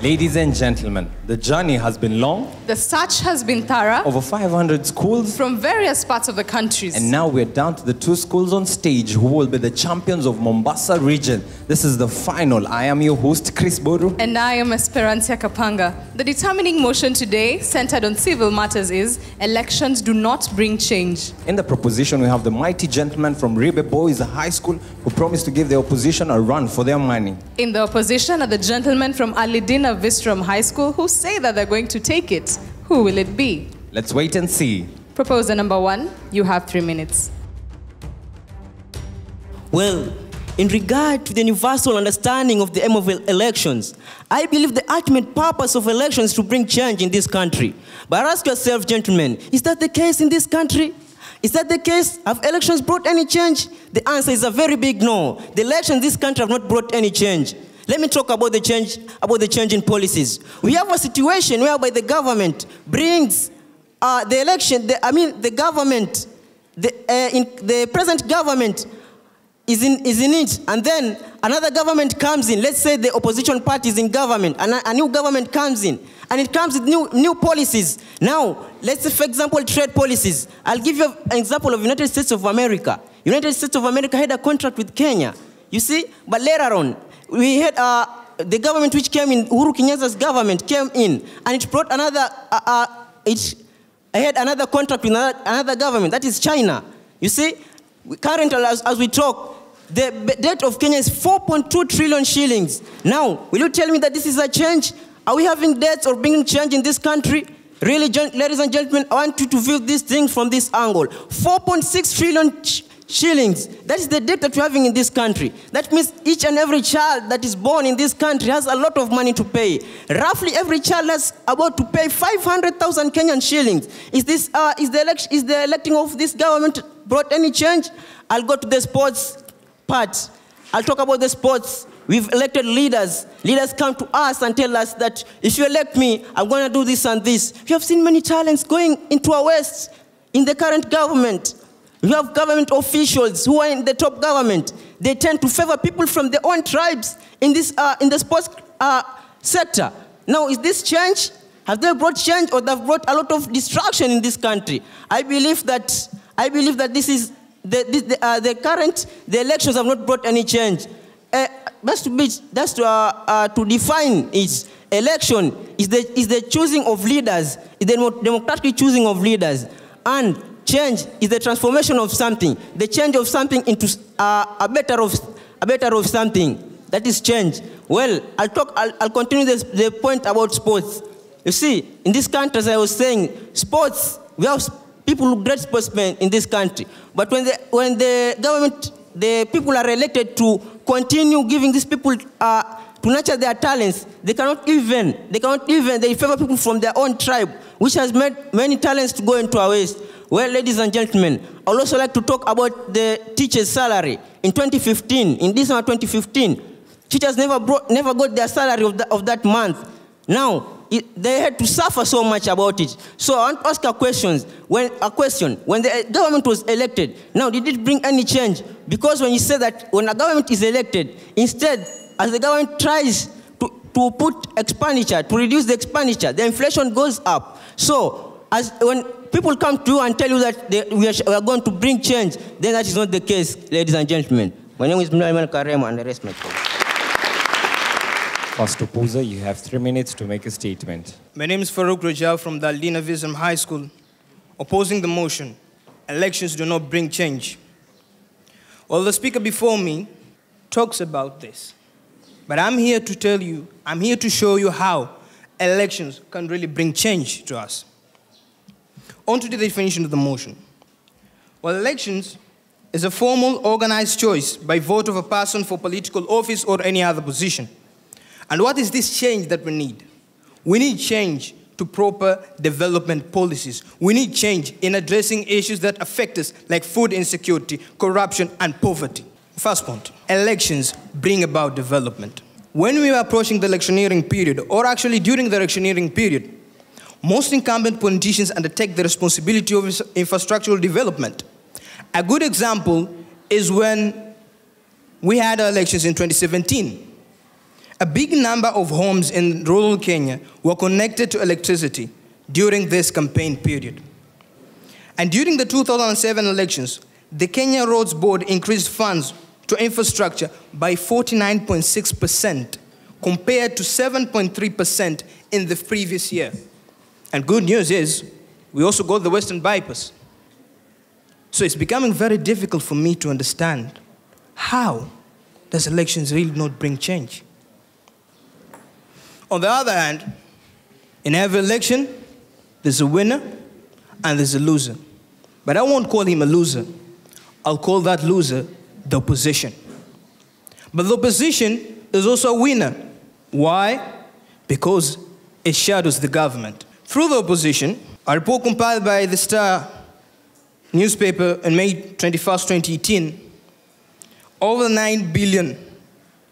Ladies and gentlemen, the journey has been long. The search has been thorough. Over 500 schools. From various parts of the countries. And now we're down to the 2 schools on stage who will be the champions of Mombasa region. This is the final. I am your host, Chris Boru. And I am Esperantia Kapanga. The determining motion today, centered on civil matters, is elections do not bring change. In the proposition, we have the mighty gentleman from Ribe Boys High School who promised to give the opposition a run for their money. In the opposition are the gentlemen from Allidina Visram High School who say that they're going to take it. Who will it be? Let's wait and see. Proposer number 1, you have 3 minutes. Well, in regard to the universal understanding of the aim of elections, I believe the ultimate purpose of elections is to bring change in this country. But ask yourself, gentlemen, is that the case in this country? Is that the case? Have elections brought any change? The answer is a very big no. The elections in this country have not brought any change. Let me talk about the change in policies. We have a situation whereby the government brings the election. The present government is in it, and then another government comes in. Let's say the opposition party is in government, and a new government comes in, and it comes with new policies. Now, let's say, for example, trade policies. I'll give you an example of United States of America. United States of America had a contract with Kenya, you see, but later on, we had the government which came in, Uhuru Kenyatta's government came in, and it brought another, it had another contract with another government, that is China. You see, currently as we talk, the debt of Kenya is 4.2 trillion shillings. Now, will you tell me that this is a change? Are we having debts or bringing change in this country? Really, ladies and gentlemen, I want you to view these things from this angle. 4.6 trillion shillings. That is the debt that we're having in this country. That means each and every child that is born in this country has a lot of money to pay. Roughly every child has about to pay 500,000 Kenyan shillings. Is the electing of this government brought any change? I'll go to the sports part. I'll talk about the sports. We've elected leaders. Leaders come to us and tell us that if you elect me, I'm going to do this and this. We have seen many talents going into our West in the current government. We have government officials who are in the top government. They tend to favor people from their own tribes in the sports sector. Now, is this change? Have they brought change, or they've brought a lot of destruction in this country? I believe that this is the elections have not brought any change. To define its election is the choosing of leaders, is the democratic choosing of leaders, and change is the transformation of something, the change of something into a better of something. That is change. Well, I'll continue the point about sports. You see, in this country, as I was saying, sports, we have people who are great sportsmen in this country. But when the people are elected to continue giving these people to nurture their talents, they favor people from their own tribe, which has made many talents to go into our waste. Well, ladies and gentlemen, I would also like to talk about the teachers' salary. In 2015, in December 2015, teachers never got their salary of that month. Now, they had to suffer so much about it. So I want to ask a question. When the government was elected, now did it bring any change? Because when you say that when a government is elected, instead, as the government tries to put expenditure, to reduce the expenditure, the inflation goes up. So when people come to you and tell you that we are going to bring change, then that is not the case, ladies and gentlemen. My name is Mnaiman Karemo, and the rest my case. First opposer, you have 3 minutes to make a statement. My name is Farouk Rajal from the Allidina Visram High School, opposing the motion, elections do not bring change. Well, the speaker before me talks about this, but I'm here to tell you, I'm here to show you how elections can really bring change to us. On to the definition of the motion. Well, elections is a formal, organized choice by vote of a person for political office or any other position. And what is this change that we need? We need change to proper development policies. We need change in addressing issues that affect us, like food insecurity, corruption, and poverty. First point, elections bring about development. When we are approaching the electioneering period, or actually during the electioneering period, most incumbent politicians undertake the responsibility of infrastructural development. A good example is when we had our elections in 2017. A big number of homes in rural Kenya were connected to electricity during this campaign period. And during the 2007 elections, the Kenya Roads Board increased funds to infrastructure by 49.6% compared to 7.3% in the previous year. And good news is, we also got the Western Bypass. So it's becoming very difficult for me to understand how does elections really not bring change? On the other hand, in every election, there's a winner and there's a loser. But I won't call him a loser. I'll call that loser the opposition. But the opposition is also a winner. Why? Because it shadows the government. Through the opposition, a report compiled by the Star newspaper on May 21st, 2018, over 9 billion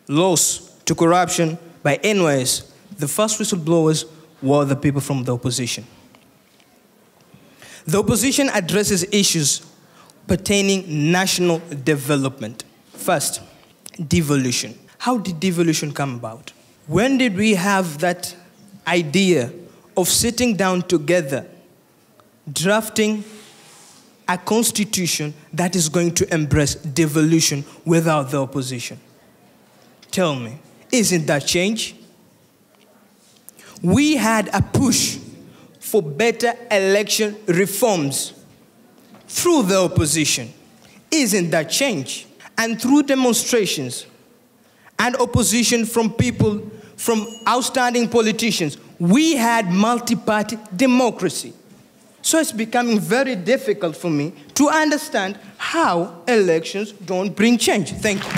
loss to corruption by NYS. The first whistleblowers were the people from the opposition. The opposition addresses issues pertaining national development. First, devolution. How did devolution come about? When did we have that idea of sitting down together, drafting a constitution that is going to embrace devolution without the opposition? Tell me, isn't that change? We had a push for better election reforms through the opposition. Isn't that change? And through demonstrations and opposition from people, from outstanding politicians, we had multi-party democracy. So it's becoming very difficult for me to understand how elections don't bring change. Thank you.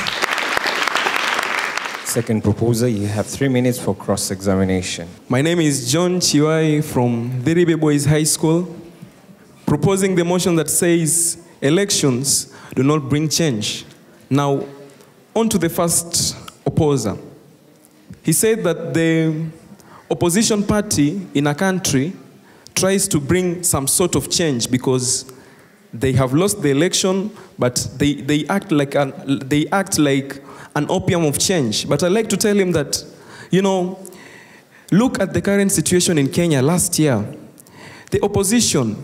Second proposer, you have 3 minutes for cross-examination. My name is John Chiwai from the Ribe Boys High School, proposing the motion that says elections do not bring change. Now, on to the first opposer. He said that the opposition party in a country tries to bring some sort of change because they have lost the election, but they act like an opium of change. But I'd like to tell him that, you know, look at the current situation in Kenya last year. The opposition,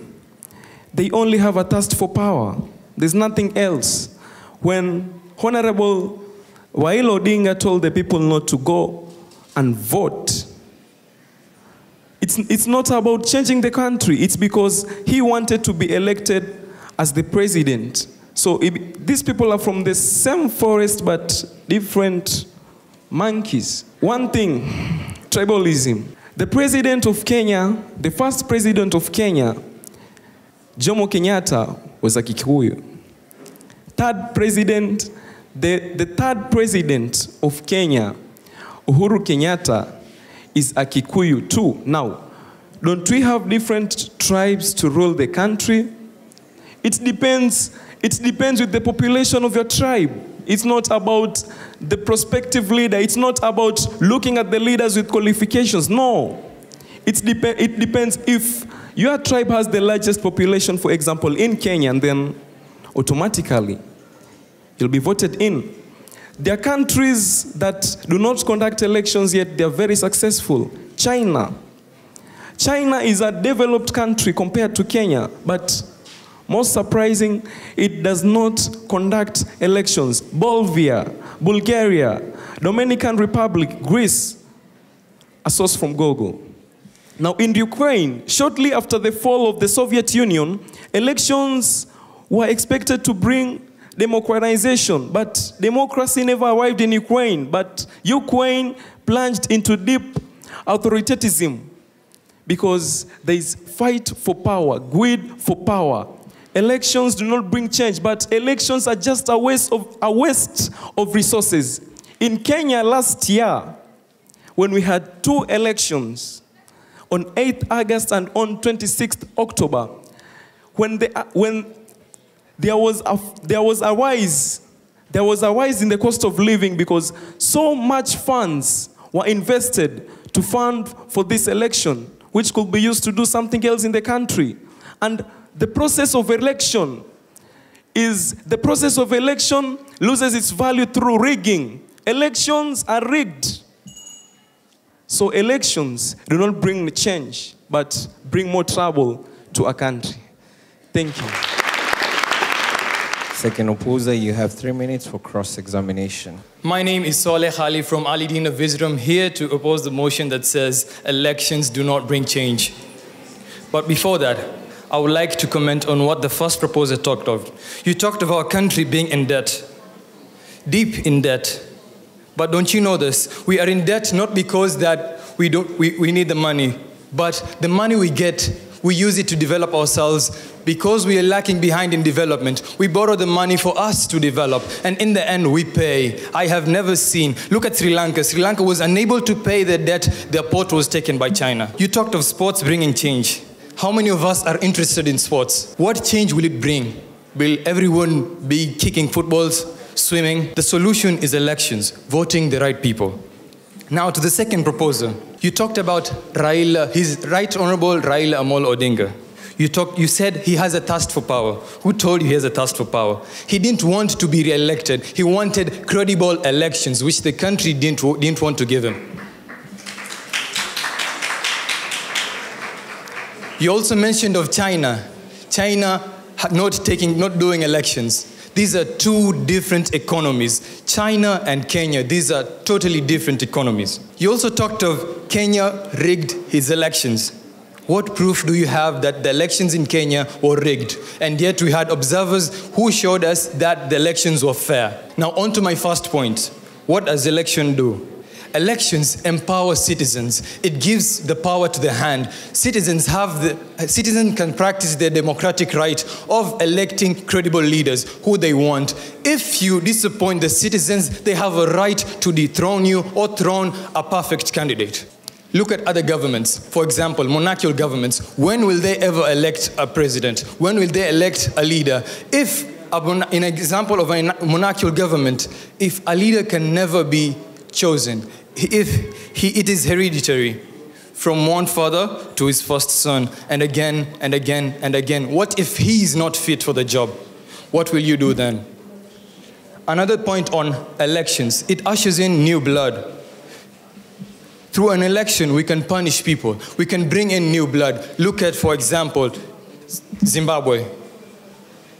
they only have a thirst for power. There's nothing else. When Honorable Raila Odinga told the people not to go and vote, it's not about changing the country. It's because he wanted to be elected as the president. So these people are from the same forest but different monkeys. One thing, tribalism. The president of Kenya, the first president of Kenya, Jomo Kenyatta, was a Kikuyu. Third president, the third president of Kenya, Uhuru Kenyatta, is a Kikuyu too. Now, don't we have different tribes to rule the country? It depends with the population of your tribe. It's not about the prospective leader. It's not about looking at the leaders with qualifications. No. It depends if your tribe has the largest population, for example, in Kenya, and then automatically you'll be voted in. There are countries that do not conduct elections yet they are very successful. China. China is a developed country compared to Kenya, but most surprising, it does not conduct elections. Bolivia, Bulgaria, Dominican Republic, Greece, a source from Google. Now in Ukraine, shortly after the fall of the Soviet Union, elections were expected to bring democratization, but democracy never arrived in Ukraine. But Ukraine plunged into deep authoritarianism because there is fight for power, greed for power. Elections do not bring change, but elections are just a waste of resources. In Kenya last year, when we had 2 elections, on 8th August and on 26th October, when there was a rise in the cost of living because so much funds were invested to fund for this election, which could be used to do something else in the country. And the process of election loses its value through rigging. Elections are rigged. So elections do not bring change, but bring more trouble to a country. Thank you. Second opposer, you have 3 minutes for cross-examination. My name is Saleh Ali from Allidina, Visram, here to oppose the motion that says elections do not bring change. But before that, I would like to comment on what the first proposer talked of. You talked of our country being in debt, deep in debt. But don't you know this? We are in debt not because that we need the money, but the money we get, we use it to develop ourselves. Because we are lacking behind in development, we borrow the money for us to develop, and in the end, we pay. I have never seen. Look at Sri Lanka. Sri Lanka was unable to pay the debt. Their port was taken by China. You talked of sports bringing change. How many of us are interested in sports? What change will it bring? Will everyone be kicking footballs, swimming? The solution is elections, voting the right people. Now to the second proposer. You talked about Raila, His Right Honorable Raila Amolo Odinga. You said he has a thirst for power. Who told you he has a thirst for power? He didn't want to be re-elected. He wanted credible elections, which the country didn't want to give him. You also mentioned of China. China not doing elections. These are two different economies. China and Kenya, these are totally different economies. You also talked of Kenya rigged his elections. What proof do you have that the elections in Kenya were rigged? And yet we had observers who showed us that the elections were fair. Now on to my first point. What does election do? Elections empower citizens. It gives the power to the hand. Citizens can practice their democratic right of electing credible leaders who they want. If you disappoint the citizens, they have a right to dethrone you or throne a perfect candidate. Look at other governments. For example, monarchical governments. When will they ever elect a president? When will they elect a leader? In an example of a monarchical government, if a leader can never be chosen, it is hereditary from one father to his first son, and again and again and again. What if he is not fit for the job? What will you do then? Another point on elections, it ushers in new blood. Through an election, we can punish people. We can bring in new blood. Look at, for example, Zimbabwe.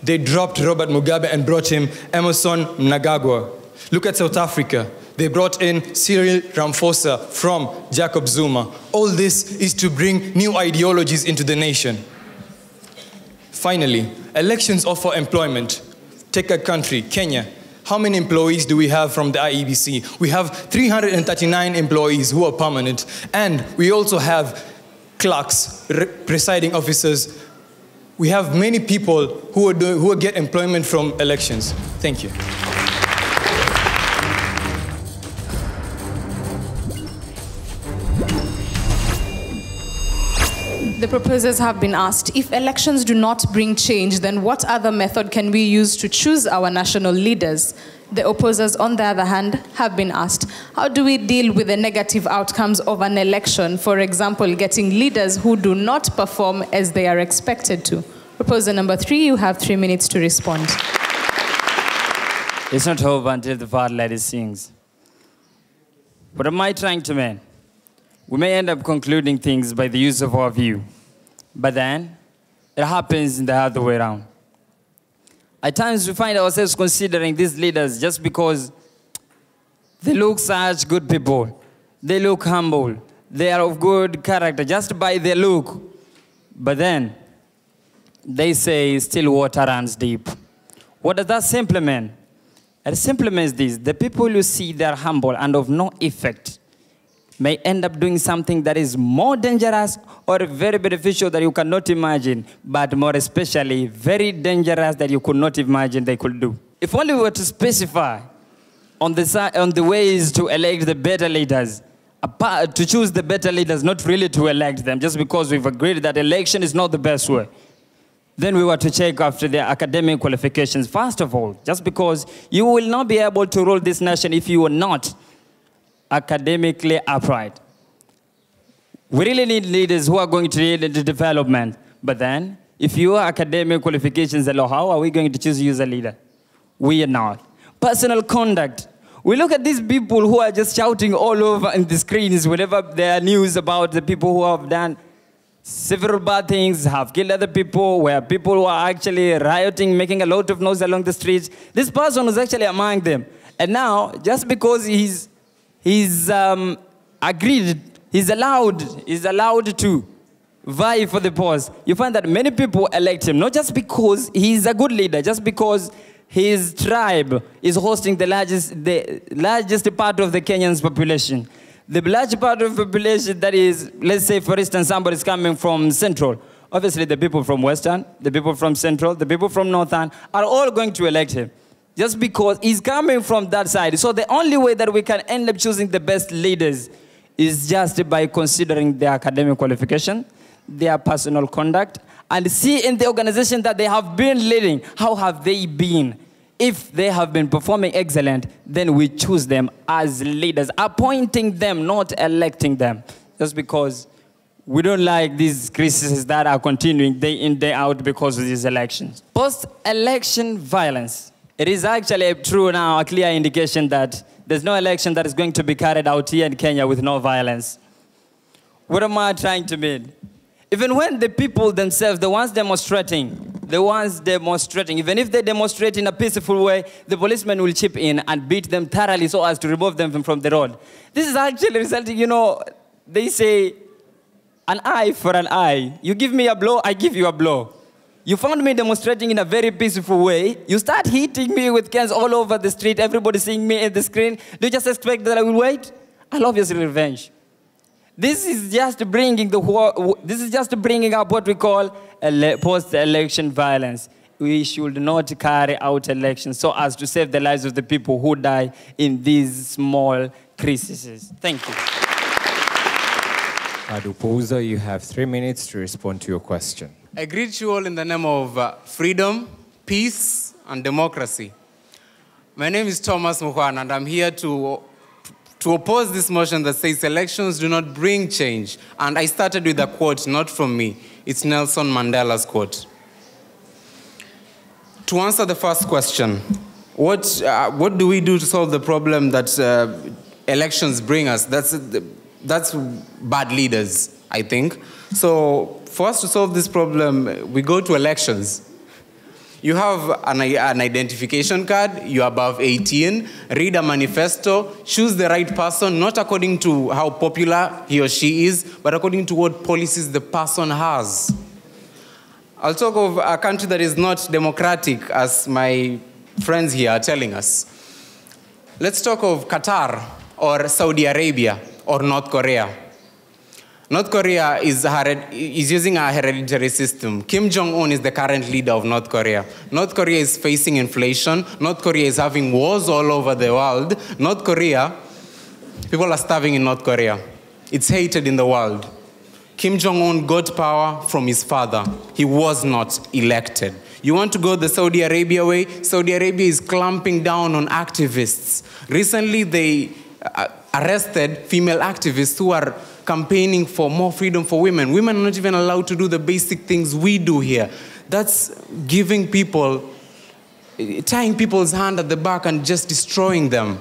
They dropped Robert Mugabe and brought him Emerson Mnangagwa. Look at South Africa. They brought in Cyril Ramaphosa from Jacob Zuma. All this is to bring new ideologies into the nation. Finally, elections offer employment. Take a country, Kenya. How many employees do we have from the IEBC? We have 339 employees who are permanent, and we also have clerks, presiding officers. We have many people who get employment from elections. Thank you. The proposers have been asked, if elections do not bring change, then what other method can we use to choose our national leaders? The opposers, on the other hand, have been asked, how do we deal with the negative outcomes of an election? For example, getting leaders who do not perform as they are expected to. Proposer number 3, you have 3 minutes to respond. It's not over until the fat lady sings. What am I trying to mean? We may end up concluding things by the use of our view, but then it happens in the other way around. At times we find ourselves considering these leaders just because they look such good people, they look humble, they are of good character just by their look. But then they say still water runs deep. What does that simply mean? It simply means this: the people you see they are humble and of no effect may end up doing something that is more dangerous or very beneficial that you cannot imagine, but more especially very dangerous that you could not imagine they could do. If only we were to specify on the ways to elect the better leaders, to choose the better leaders, not really to elect them, just because we've agreed that election is not the best way. Then we were to check after their academic qualifications. First of all, just because you will not be able to rule this nation if you are not academically upright. We really need leaders who are going to lead the development. But then, if your academic qualifications are low, how are we going to choose you as a leader? We are not. Personal conduct. We look at these people who are just shouting all over in the screens whenever there are news about the people who have done several bad things, have killed other people, where people who are actually rioting, making a lot of noise along the streets. This person was actually among them. And now, just because he's agreed, he's allowed to vie for the post, you find that many people elect him, not just because he's a good leader, just because his tribe is hosting the largest part of the Kenyan's population. The large part of the population that is, let's say, for instance, somebody's coming from Central. Obviously, the people from Western, the people from Central, the people from Northern are all going to elect him just because he's coming from that side. So the only way that we can end up choosing the best leaders is just by considering their academic qualification, their personal conduct, and see in the organization that they have been leading, how have they been? If they have been performing excellent, then we choose them as leaders, appointing them, not electing them. Just because we don't like these crises that are continuing day in, day out because of these elections. Post-election violence. It is actually true now, a clear indication that there's no election that is going to be carried out here in Kenya with no violence. What am I trying to mean? Even when the people themselves, the ones demonstrating, even if they demonstrate in a peaceful way, the policemen will chip in and beat them thoroughly so as to remove them from the road. This is actually resulting, they say, an eye for an eye. You give me a blow, I give you a blow. You found me demonstrating in a very peaceful way. You start hitting me with cans all over the street, everybody seeing me in the screen. Do you just expect that I will wait? I'll obviously revenge. This is just bringing up what we call post-election violence. We should not carry out elections so as to save the lives of the people who die in these small crises. Thank you. Adupoza, you have 3 minutes to respond to your question. I greet you all in the name of freedom, peace, and democracy. My name is Thomas Mukhwana, and I'm here to oppose this motion that says elections do not bring change. And I started with a quote, not from me. It's Nelson Mandela's quote. To answer the first question, what do we do to solve the problem that elections bring us? That's bad leaders, I think. So for us to solve this problem, we go to elections. You have an identification card, you're above 18, read a manifesto, choose the right person, not according to how popular he or she is, but according to what policies the person has. I'll talk of a country that is not democratic, as my friends here are telling us. Let's talk of Qatar, or Saudi Arabia, or North Korea. North Korea is using a hereditary system. Kim Jong-un is the current leader of North Korea. North Korea is facing inflation. North Korea is having wars all over the world. North Korea, people are starving in North Korea. It's hated in the world. Kim Jong-un got power from his father. He was not elected. You want to go the Saudi Arabia way? Saudi Arabia is clamping down on activists. Recently, they arrested female activists who are campaigning for more freedom for women. Women are not even allowed to do the basic things we do here. That's giving people, tying people's hand at the back and just destroying them.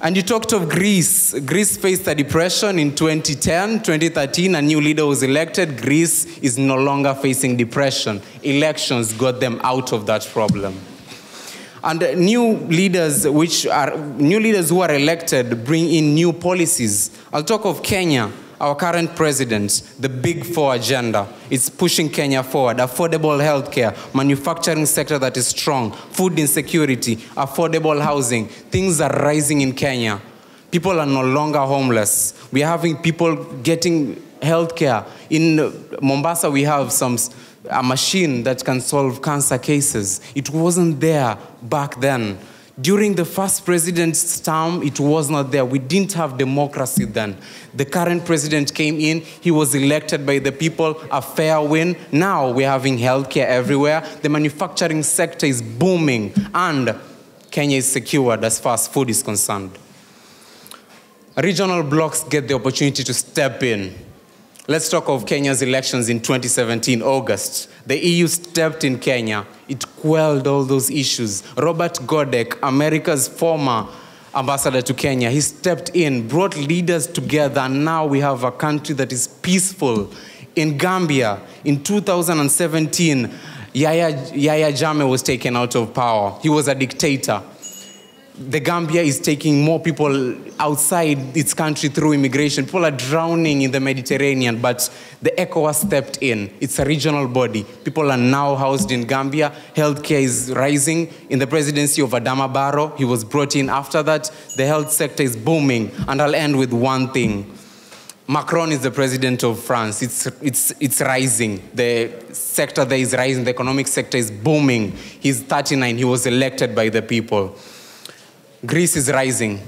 And you talked of Greece. Greece faced a depression in 2010, 2013, a new leader was elected. Greece is no longer facing depression. Elections got them out of that problem. And new leaders who are elected bring in new policies. I'll talk of Kenya, our current president, the Big Four agenda. It's pushing Kenya forward. Affordable healthcare, manufacturing sector that is strong, food insecurity, affordable housing. Things are rising in Kenya. People are no longer homeless. We are having people getting healthcare. In Mombasa, we have a machine that can solve cancer cases. It wasn't there back then. During the first president's term, it was not there. We didn't have democracy then. The current president came in, he was elected by the people, a fair win. Now we're having healthcare everywhere. The manufacturing sector is booming, and Kenya is secured as far as food is concerned. Regional blocs get the opportunity to step in. Let's talk of Kenya's elections in 2017, August. The EU stepped in Kenya. It quelled all those issues. Robert Godek, America's former ambassador to Kenya. He stepped in, brought leaders together, and now we have a country that is peaceful. In Gambia, in 2017, Yahya Jammeh was taken out of power. He was a dictator. The Gambia is taking more people outside its country through immigration. People are drowning in the Mediterranean, but the ECOWAS stepped in. It's a regional body. People are now housed in Gambia. Healthcare is rising. In the presidency of Adama Barrow, he was brought in after that. The health sector is booming. And I'll end with one thing. Macron is the president of France. It's rising. The sector there is rising. The economic sector is booming. He's 39. He was elected by the people. Greece is rising.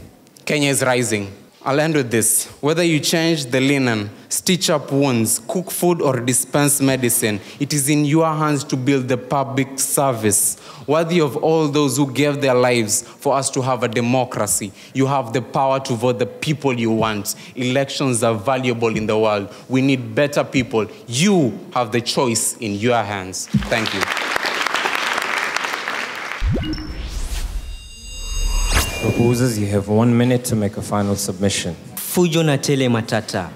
Kenya is rising. I'll end with this. Whether you change the linen, stitch up wounds, cook food, or dispense medicine, it is in your hands to build the public service, worthy of all those who gave their lives for us to have a democracy. You have the power to vote the people you want. Elections are valuable in the world. We need better people. You have the choice in your hands. Thank you. Proposers, you have 1 minute to make a final submission. Fujo na tele matata.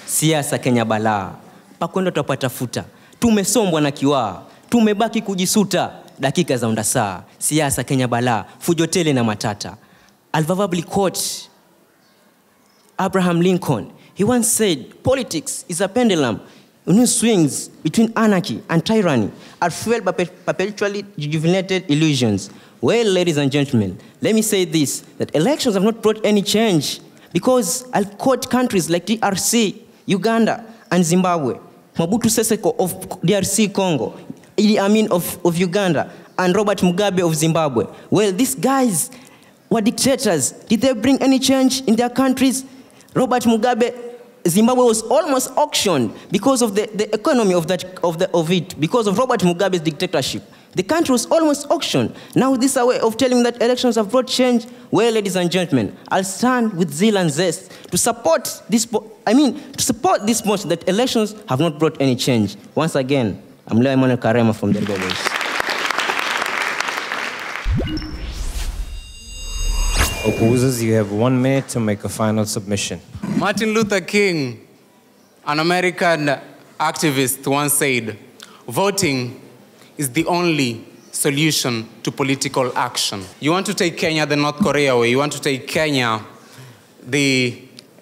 Siasa Kenya balaa. Pakwenda tutapata futa. Tumesombwa na kiwaa. Tumebaki kujisuta. Dakika za undasaa. Siasa Kenya balaa. Fujo tele na matata. I'll verbally quote Abraham Lincoln. He once said, politics is a pendulum whose swings between anarchy and tyranny are fueled by perpetually rejuvenated illusions. Well, ladies and gentlemen, let me say this, that elections have not brought any change because I'll quote countries like DRC, Uganda, and Zimbabwe. Mobutu Sese Seko of DRC Congo, Idi Amin of Uganda, and Robert Mugabe of Zimbabwe. Well, these guys were dictators. Did they bring any change in their countries? Robert Mugabe, Zimbabwe was almost auctioned because of the economy of it, because of Robert Mugabe's dictatorship. The country was almost auctioned. Now this is a way of telling that elections have brought change. Well, ladies and gentlemen, I'll stand with zeal and zest to support this. Motion that elections have not brought any change. Once again, I'm Leo Emmanuel Karema from the Ribe. Opposers, you have 1 minute to make a final submission. Martin Luther King, an American activist, once said, "Voting is the only solution to political action." You want to take Kenya the North Korea way. You want to take Kenya the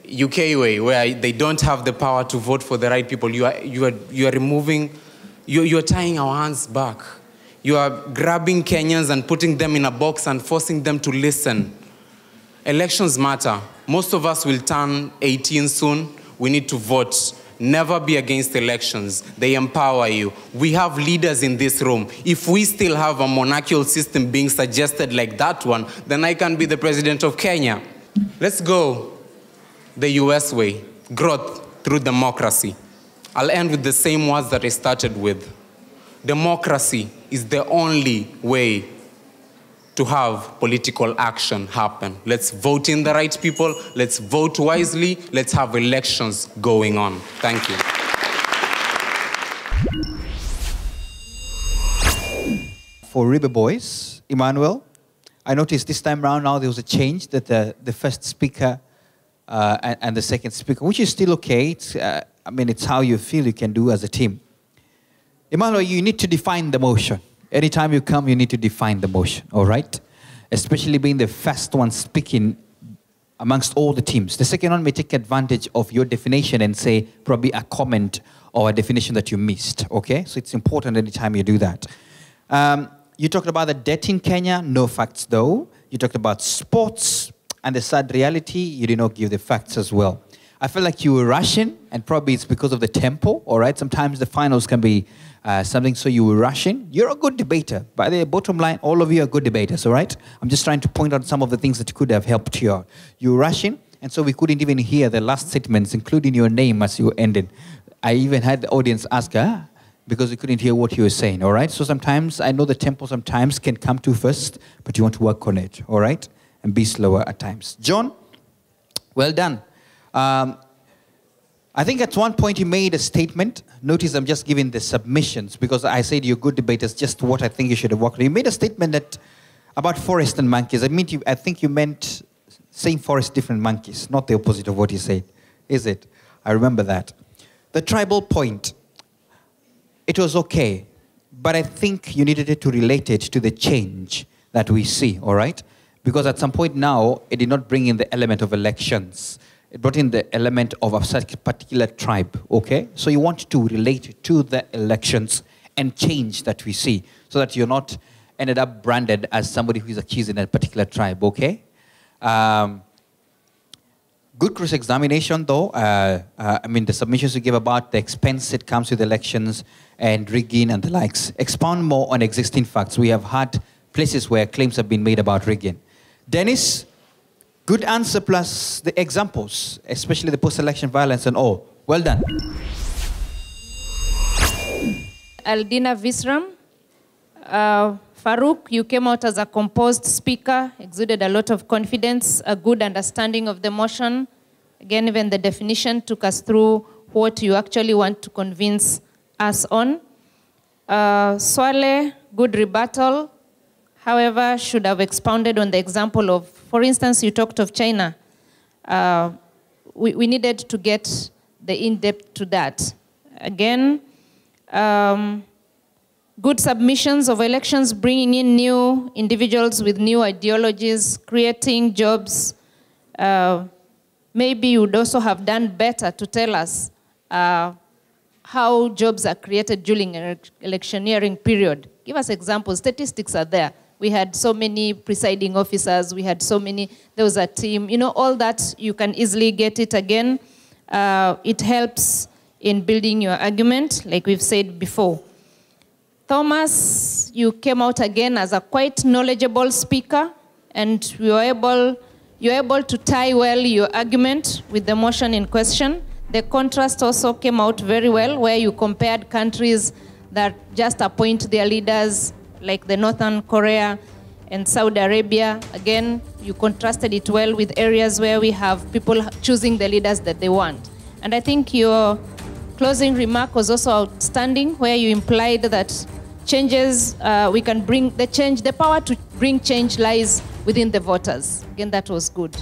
UK way, where they don't have the power to vote for the right people. You are removing, you are tying our hands back. You are grabbing Kenyans and putting them in a box and forcing them to listen. Elections matter. Most of us will turn 18 soon. We need to vote. Never be against elections. They empower you. We have leaders in this room. If we still have a monarchical system being suggested like that one, then I can be the president of Kenya. Let's go the US way. Growth through democracy. I'll end with the same words that I started with. Democracy is the only way to have political action happen. Let's vote in the right people. Let's vote wisely. Let's have elections going on. Thank you. For Ribe boys, Emmanuel, I noticed this time around now there was a change that the first speaker and the second speaker, which is still okay. It's how you feel you can do as a team. Emmanuel, you need to define the motion. Anytime you come, you need to define the motion, all right? Especially being the first one speaking amongst all the teams. The second one may take advantage of your definition and say probably a comment or a definition that you missed, okay? So it's important anytime you do that. You talked about the debt in Kenya, no facts though. You talked about sports and the sad reality, you did not give the facts as well. I feel like you were rushing, and probably it's because of the tempo, all right? Sometimes the finals can be something, so you were rushing. You're a good debater. By the bottom line, all of you are good debaters, all right? I'm just trying to point out some of the things that could have helped you out. You were rushing, and so we couldn't even hear the last statements, including your name as you ended. I even had the audience ask, because we couldn't hear what you were saying, all right? So sometimes, I know the tempo sometimes can come too fast, but you want to work on it, all right? And be slower at times. John, well done. I think at one point you made a statement. Notice I'm just giving the submissions because I said you're good debaters, just what I think you should have worked on. You made a statement that about forest and monkeys. I think you meant Same forest, different monkeys. Not the opposite of what you said, is it? I remember that. The tribal point, it was okay, but I think you needed it to relate it to the change that we see, all right? Because at some point now, it did not bring in the element of elections. It brought in the element of a such particular tribe, okay? So you want to relate to the elections and change that we see, so that you're not ended up branded as somebody who is accused in a particular tribe, okay? Good cross-examination, though. I mean, the submissions you give about the expense it comes with elections and rigging and the likes. Expound more on existing facts. We have had places where claims have been made about rigging. Dennis, good answer plus the examples, especially the post-election violence and all. Well done. Allidina Visram. Farouk, you came out as a composed speaker, exuded a lot of confidence, a good understanding of the motion. Again, even the definition took us through what you actually want to convince us on. Swale, good rebuttal. However, should have expounded on the example of, for instance, you talked of China. We needed to get the in-depth to that. Again, good submissions of elections, bringing in new individuals with new ideologies, creating jobs. Maybe you would also have done better to tell us how jobs are created during an electioneering period. Give us examples. Statistics are there. We had so many presiding officers. We had so many. There was a team. You know, all that, you can easily get it again. It helps in building your argument, like we've said before. Thomas, you came out again as a quite knowledgeable speaker, and you're able to tie well your argument with the motion in question. The contrast also came out very well, where you compared countries that just appoint their leaders, like the Northern Korea and Saudi Arabia. Again, you contrasted it well with areas where we have people choosing the leaders that they want. And I think your closing remark was also outstanding, where you implied that changes, we can bring the change, the power to bring change lies within the voters. Again, that was good.